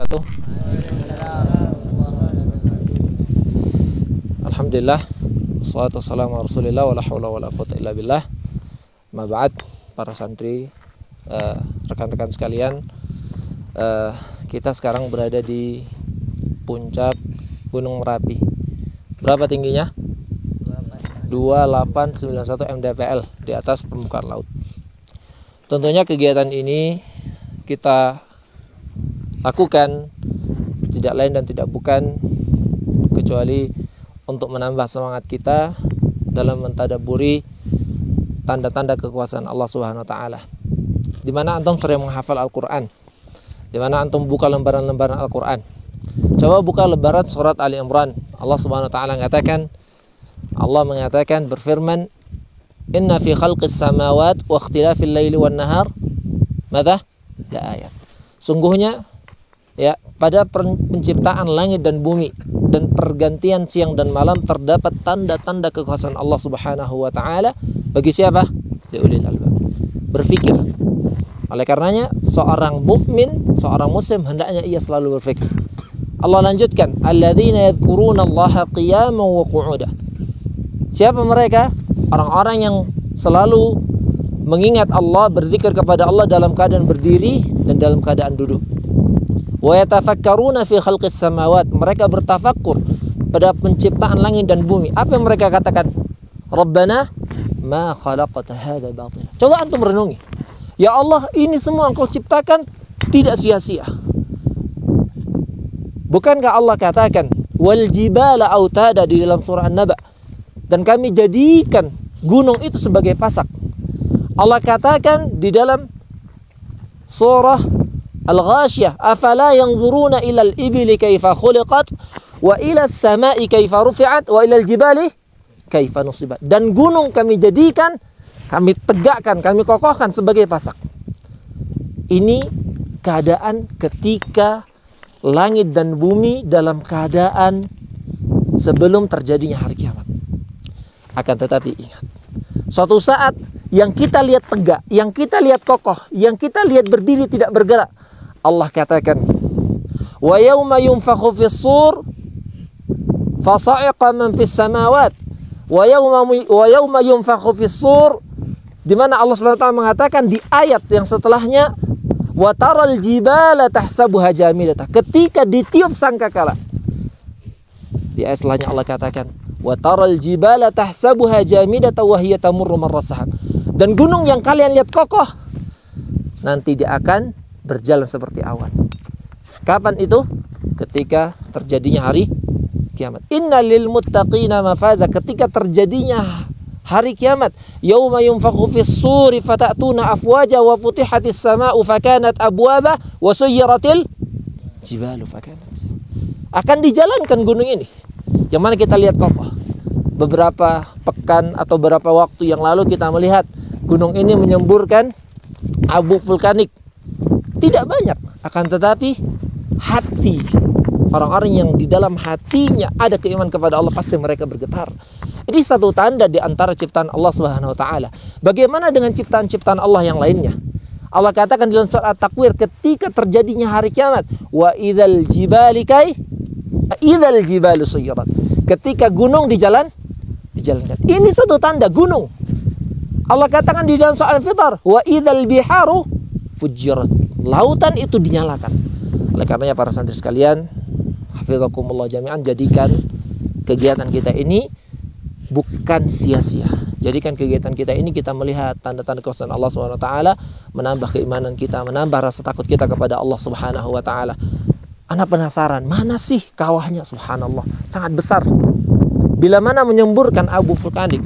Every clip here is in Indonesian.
wabarakatuh. Alhamdulillah, wassalatu wassalamu ala Rasulillah, wala haula wala quwwata illa billah. Ma ba'd, para santri, rekan-rekan sekalian, kita sekarang berada di puncak Gunung Merapi. Berapa tingginya? 2891 mdpl di atas permukaan laut. Tentunya kegiatan ini kita lakukan tidak lain dan tidak bukan kecuali untuk menambah semangat kita dalam mentadabburi tanda-tanda kekuasaan Allah Subhanahu wa taala. Di mana antum sering menghafal Al-Qur'an. Di mana antum buka lembaran-lembaran Al-Qur'an. Coba buka lembaran surat Ali Imran. Allah Subhanahu wa taala mengatakan berfirman, "Inna fi khalqis samawati wa ikhtilafil laili wan nahar madza la ayat." Sungguhnya ya, pada penciptaan langit dan bumi dan pergantian siang dan malam terdapat tanda-tanda kekuasaan Allah Subhanahu wa taala bagi siapa? Li ulil albab. Berfikir. Oleh karenanya seorang mukmin, seorang muslim hendaknya ia selalu berfikir. Allah lanjutkan, alladzina yadhkurunallaha qiyaman wa qu'udan. Siapa mereka? Orang-orang yang selalu mengingat Allah, berzikir kepada Allah dalam keadaan berdiri dan dalam keadaan duduk. Wa yatafakkaruna fi khalqis samawat. Mereka bertafakkur pada penciptaan langit dan bumi. Apa yang mereka katakan? Rabbana ma khalaqta hadza batila. Coba antum renungi. Ya Allah, ini semua Engkau ciptakan tidak sia-sia. Bukankah Allah katakan wal jibala autada di dalam surah An-Naba, dan kami jadikan gunung itu sebagai pasak. Allah katakan di dalam surah Al-Ghashiyah, afala yanzuruna ilal ibili kaifa khuliqat wa ilal samai kaifa rufi'at wa ilal jibali kaifa nusibat. Dan gunung kami jadikan, kami tegakkan, kami kokohkan sebagai pasak. Ini keadaan ketika langit dan bumi dalam keadaan sebelum terjadinya hari kiamat. Akan tetapi ingat, suatu saat yang kita lihat tegak, yang kita lihat kokoh, yang kita lihat berdiri tidak bergerak, Allah katakan, wa yauma yunfakhu fis sur fa sa'iqa man fis samawat wa yauma yunfakhu fis sur, di mana Allah Subhanahu wa taala mengatakan di ayat yang setelahnya, wa taral jibala tahsabuha jamidata, ketika ditiup sangkakala. Di ayat setelahnya Allah katakan, wa taral jibala tahsabuha jamidata wa hiya tamurru marra sahab. Dan gunung yang kalian lihat kokoh, nanti dia akan berjalan seperti awan. Kapan itu? Ketika terjadinya hari kiamat. Innal lil muttaqina mafaza, ketika terjadinya hari kiamat. Yauma yunfakhu fis suri fatatuna afwaja wa futihatis samaa'u fakanat abwaba wa suyyiratil jibalu fakanat. Akan dijalankan gunung ini, yang mana kita lihat kokoh. Beberapa pekan atau beberapa waktu yang lalu kita melihat gunung ini menyemburkan abu vulkanik. Tidak banyak, akan tetapi hati orang-orang yang di dalam hatinya ada keimanan kepada Allah, pasti mereka bergetar. Ini satu tanda di antara ciptaan Allah Subhanahu wa taala. Bagaimana dengan ciptaan-ciptaan Allah yang lainnya? Allah katakan dalam surat At-Takwir, ketika terjadinya hari kiamat, wa idzal jibalu suyirat. Ketika gunung dijalankan. Ini satu tanda gunung. Allah katakan di dalam surat Al-Fitar, wa idzal biharu fujirat. Lautan itu dinyalakan. Oleh karenanya para santri sekalian, hafizakumullah jami'an, jadikan kegiatan kita ini bukan sia-sia. Jadikan kegiatan kita ini kita melihat tanda-tanda kekuasaan Allah Subhanahu wa taala, menambah keimanan kita, menambah rasa takut kita kepada Allah Subhanahu wa taala. Ana penasaran, mana sih kawahnya? Subhanallah, sangat besar. Bila mana menyemburkan abu vulkanik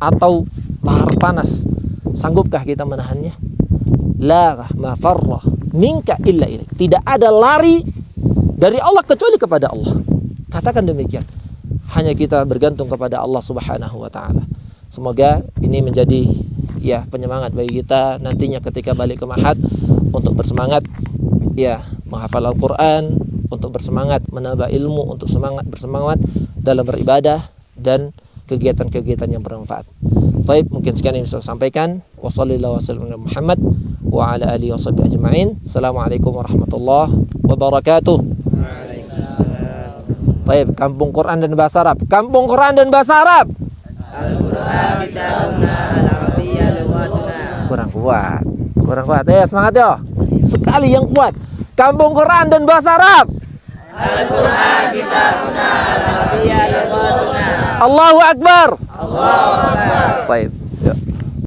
atau lahar panas, sanggupkah kita menahannya? La mafarra minka illa ilaik. Tidak ada lari dari Allah kecuali kepada Allah. Katakan demikian. Hanya kita bergantung kepada Allah Subhanahu wa taala. Semoga ini menjadi ya penyemangat bagi kita nantinya ketika balik ke Ma'had, untuk bersemangat ya menghafal Al-Qur'an, untuk bersemangat menambah ilmu, untuk bersemangat dalam beribadah dan kegiatan-kegiatan yang bermanfaat. Taib, mungkin sekian yang bisa saya sampaikan. Wassallallahu wasallam ala Muhammad wa ala alihi washabihi ajma'in. Assalamualaikum warahmatullahi wabarakatuh. Taib, kampung Quran dan bahasa Arab. Kampung Quran dan bahasa Arab. Al-Quran kitabuna al-Arabiyyah lughatuna. Kurang kuat. Kurang kuat. Semangat ya. Sekali yang kuat. Kampung Quran dan bahasa Arab. Al-Quran kitabuna al-Arabiyyah lughatuna. Allahu Akbar. Allahu Akbar. Baik.